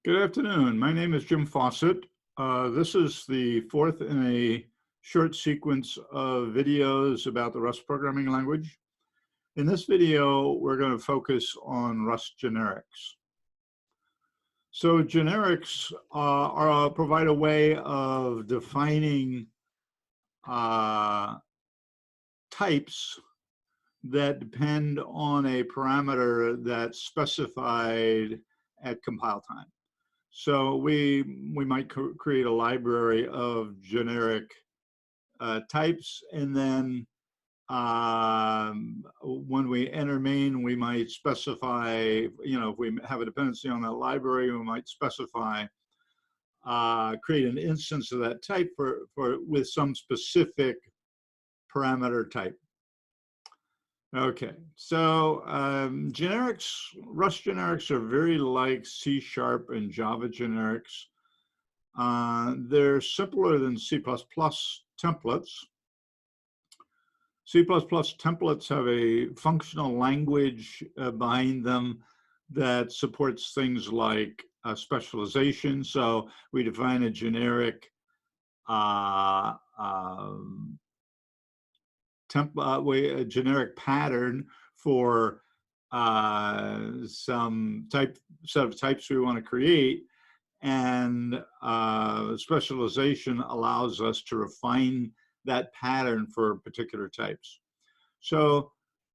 Good afternoon. My name is Jim Fawcett. This is the fourth in a short sequence of videos about the Rust programming language. In this video, we're going to focus on Rust generics. So generics provide a way of defining types that depend on a parameter that's specified at compile time. So we might create a library of generic types, and then when we enter main, we might specify, if we have a dependency on that library, we might specify, create an instance of that type with some specific parameter type. Okay, so Rust generics are very like C# and Java generics. They're simpler than C++ templates. C++ templates have a functional language behind them that supports things like specialization. So we define a generic a generic pattern for some set of types we want to create, and specialization allows us to refine that pattern for particular types. So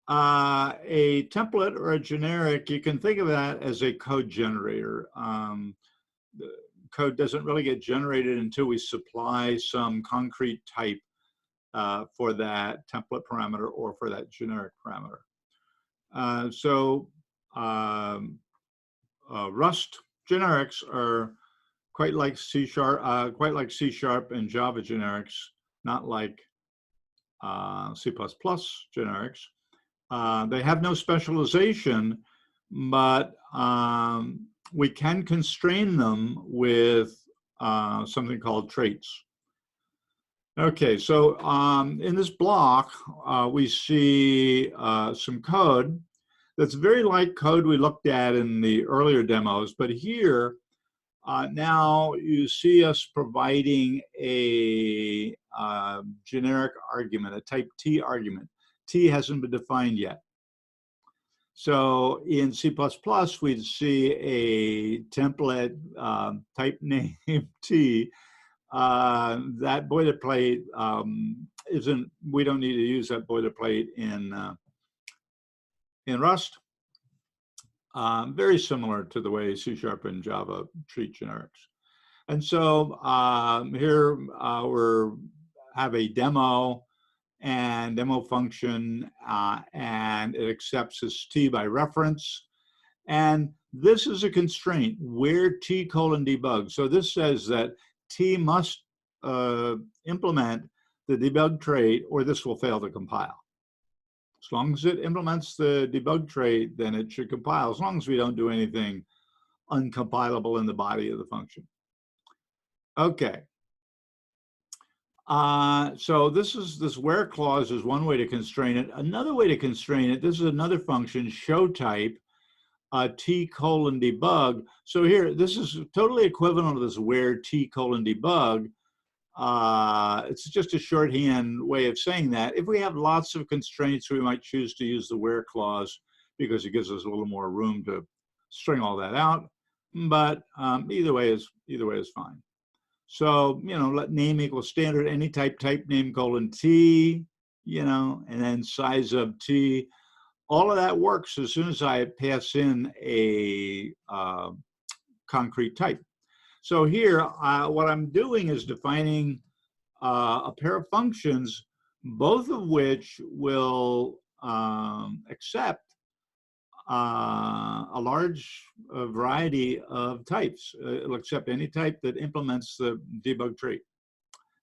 a template or a generic, you can think of that as a code generator. The code doesn't really get generated until we supply some concrete type for that template parameter or for that generic parameter. Rust generics are quite like C# and Java generics, not like C++ generics. They have no specialization, but we can constrain them with something called traits. Okay, so in this block, we see some code that's very like code we looked at in the earlier demos, but here now you see us providing a generic argument, a type T argument. T hasn't been defined yet. So in C++, we'd see a template type name T. That boilerplate we don't need to use that boilerplate in Rust. Very similar to the way C# and Java treat generics. And so here we have a demo and demo function, and it accepts this T by reference. And this is a constraint, where T:\debug. So this says that T must implement the debug trait, or this will fail to compile. As long as it implements the debug trait, then it should compile, as long as we don't do anything uncompilable in the body of the function. Okay. So this where clause is one way to constrain it. Another way to constrain it, this is another function, show type, T:\debug. So here, this is totally equivalent to this where T:\debug. It's just a shorthand way of saying that. If we have lots of constraints, we might choose to use the where clause because it gives us a little more room to string all that out. But either way is fine. So let name equal standard any type name : T, and then size of T. All of that works as soon as I pass in a concrete type. So here, what I'm doing is defining a pair of functions, both of which will accept a large variety of types. It'll accept any type that implements the debug trait.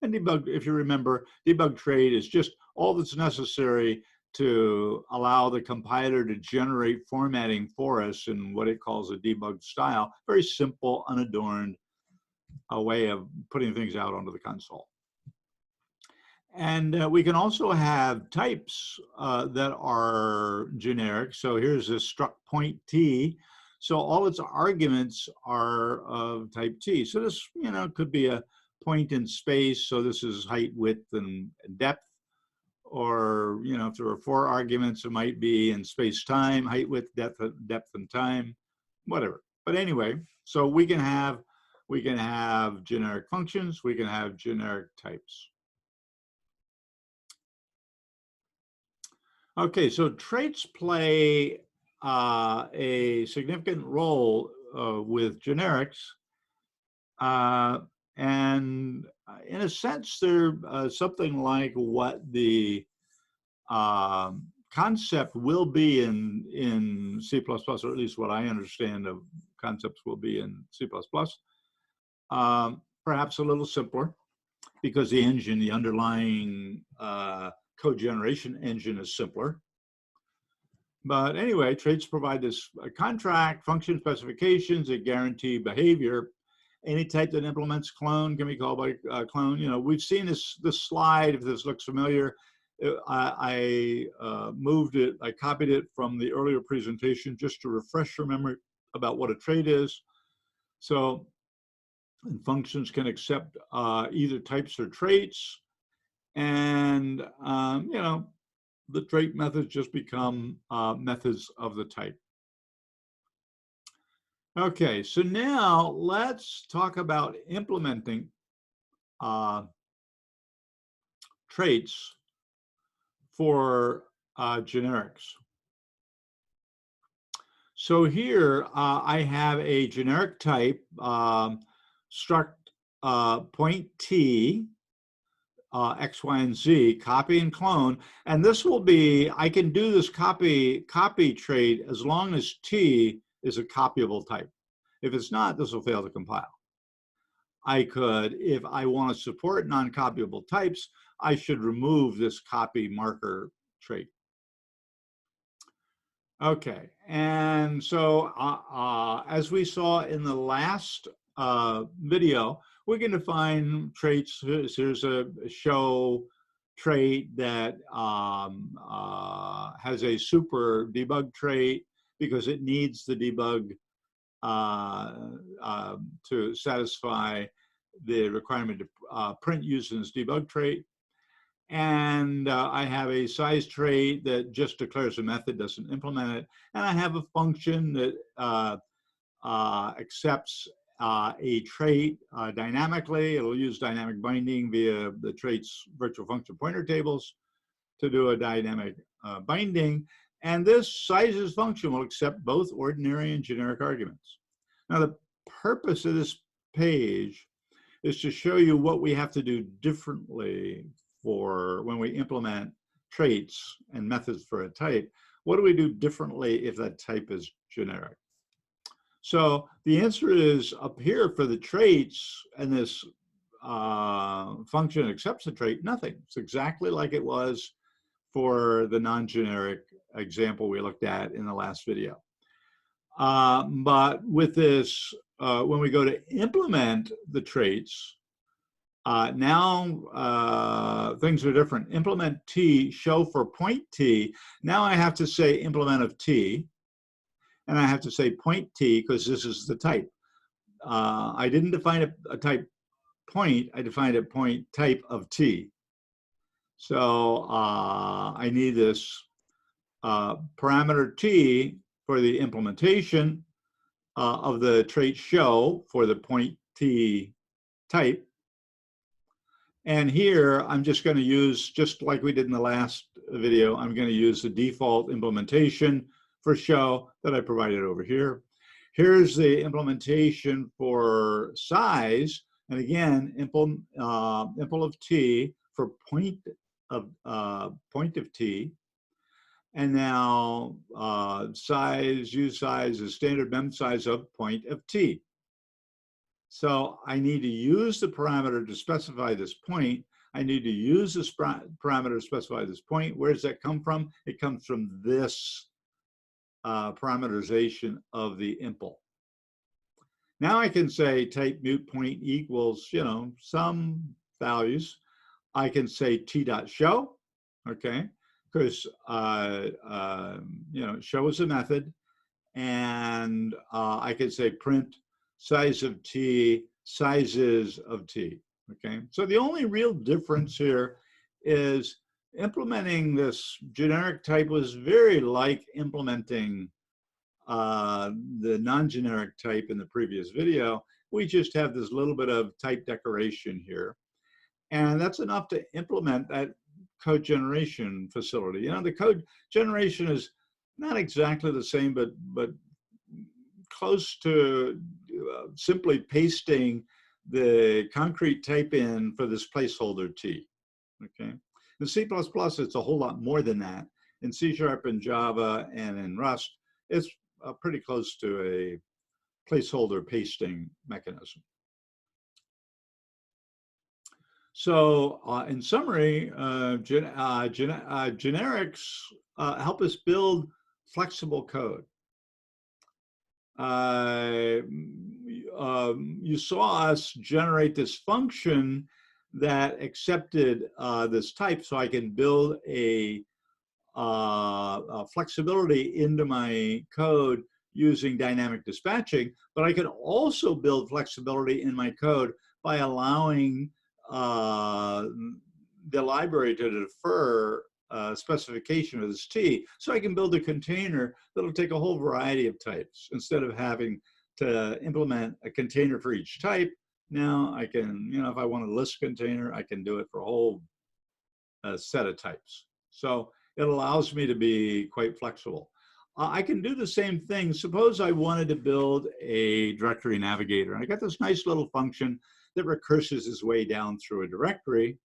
And debug, if you remember, debug trait is just all that's necessary to allow the compiler to generate formatting for us in what it calls a debug style. Very simple, unadorned way of putting things out onto the console. And we can also have types that are generic. So here's a struct point T. So all its arguments are of type T. So this, could be a point in space. So this is height, width, and depth. Or, if there are 4 arguments, it might be in space-time, height, width, depth, and time, whatever. But anyway, so we can have generic functions, we can have generic types. Okay, so traits play a significant role with generics. And in a sense, they're something like what the concept will be in C++, or at least what I understand of concepts will be in C++. Perhaps a little simpler, because the engine, the underlying code generation engine is simpler. But anyway, traits provide this contract, function specifications that guarantee behavior. Any type that implements clone can be called by clone. We've seen this slide, if this looks familiar. I moved it, I copied it from the earlier presentation just to refresh your memory about what a trait is. So functions can accept either types or traits. And, the trait methods just become methods of the type. Okay, so now let's talk about implementing traits for generics. So here I have a generic type, struct point T, X, Y, and Z, copy and clone. And this will be, I can do this copy trait as long as T is a copyable type. If it's not, this will fail to compile. I could, if I want to support non-copyable types, I should remove this copy marker trait. Okay, and so as we saw in the last video, we're going to define traits. Here's a show trait that has a super debug trait because it needs the debug to satisfy the requirement to print using this debug trait. And I have a size trait that just declares a method, doesn't implement it. And I have a function that accepts a trait dynamically. It'll use dynamic binding via the traits virtual function pointer tables to do a dynamic binding. And this sizes function will accept both ordinary and generic arguments. Now, the purpose of this page is to show you what we have to do differently for when we implement traits and methods for a type. What do we do differently if that type is generic? So the answer is up here for the traits, and this function accepts the trait, nothing. It's exactly like it was for the non-generic example we looked at in the last video. But with this, when we go to implement the traits, now things are different. Implement T, show for point T. Now I have to say implement of T, and I have to say point T because this is the type. I didn't define a type point, I defined a point type of T. So I need this parameter T for the implementation of the trait show for the point T type. And here, I'm just going to use, just like we did in the last video, I'm going to use the default implementation for show that I provided over here. Here's the implementation for size. And again, impl of T for point of T. And now size, use size is standard mem size of point of T. So I need to use the parameter to specify this point. I need to use this parameter to specify this point. Where does that come from? It comes from this parameterization of the impl. Now I can say type mut point equals, some values. I can say t.show, okay, because show is a method, and I could say print size of T, sizes of T, okay? So the only real difference here is implementing this generic type was very like implementing the non-generic type in the previous video. We just have this little bit of type decoration here. And that's enough to implement that code generation facility. You know, the code generation is not exactly the same, but close to simply pasting the concrete type in for this placeholder T, okay? In C++, it's a whole lot more than that. In C# and Java and in Rust, it's pretty close to a placeholder pasting mechanism. So in summary, generics help us build flexible code. You saw us generate this function that accepted this type, so I can build a flexibility into my code using dynamic dispatching, but I can also build flexibility in my code by allowing the library to defer specification of this T, so I can build a container that'll take a whole variety of types. Instead of having to implement a container for each type, now I can, you know, if I want a list container, I can do it for a whole set of types. So it allows me to be quite flexible. I can do the same thing. Suppose I wanted to build a directory navigator. I got this nice little function that recurses its way down through a directory.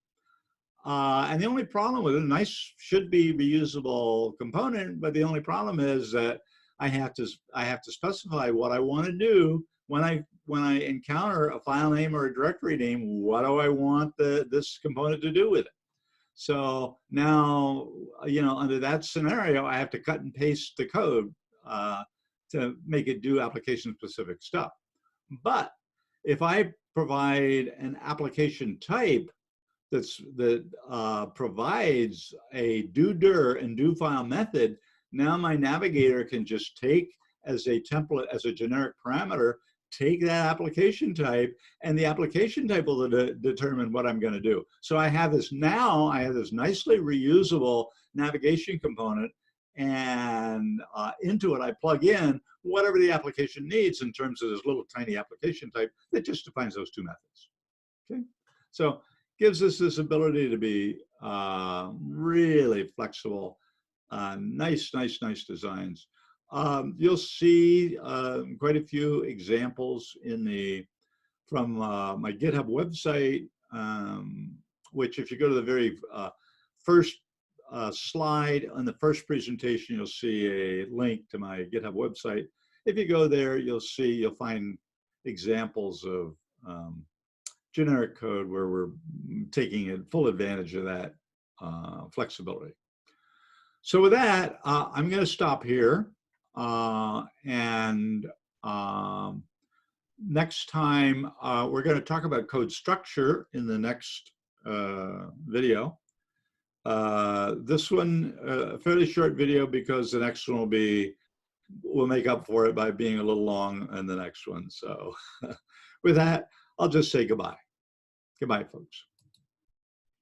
And the only problem with it, a nice should be reusable component, but the only problem is that I have to specify what I want to do when I encounter a file name or a directory name. What do I want this component to do with it? So now, you know, under that scenario, I have to cut and paste the code to make it do application-specific stuff. But if I provide an application type that provides a do-dir and do-file method, now my navigator can just take as a template, as a generic parameter, take that application type, and the application type will determine what I'm going to do. So I have this now, I have this nicely reusable navigation component, and into it I plug in whatever the application needs in terms of this little tiny application type that just defines those two methods. Okay, so gives us this ability to be really flexible, nice designs. You'll see quite a few examples from my GitHub website, which if you go to the very first slide on the first presentation, you'll see a link to my GitHub website. If you go there, you'll find examples of generic code where we're taking full advantage of that flexibility. So with that, I'm going to stop here. Next time, we're going to talk about code structure in the next video. This one, a fairly short video, because the next one we'll make up for it by being a little long in the next one. So with that, I'll just say goodbye. Goodbye, folks.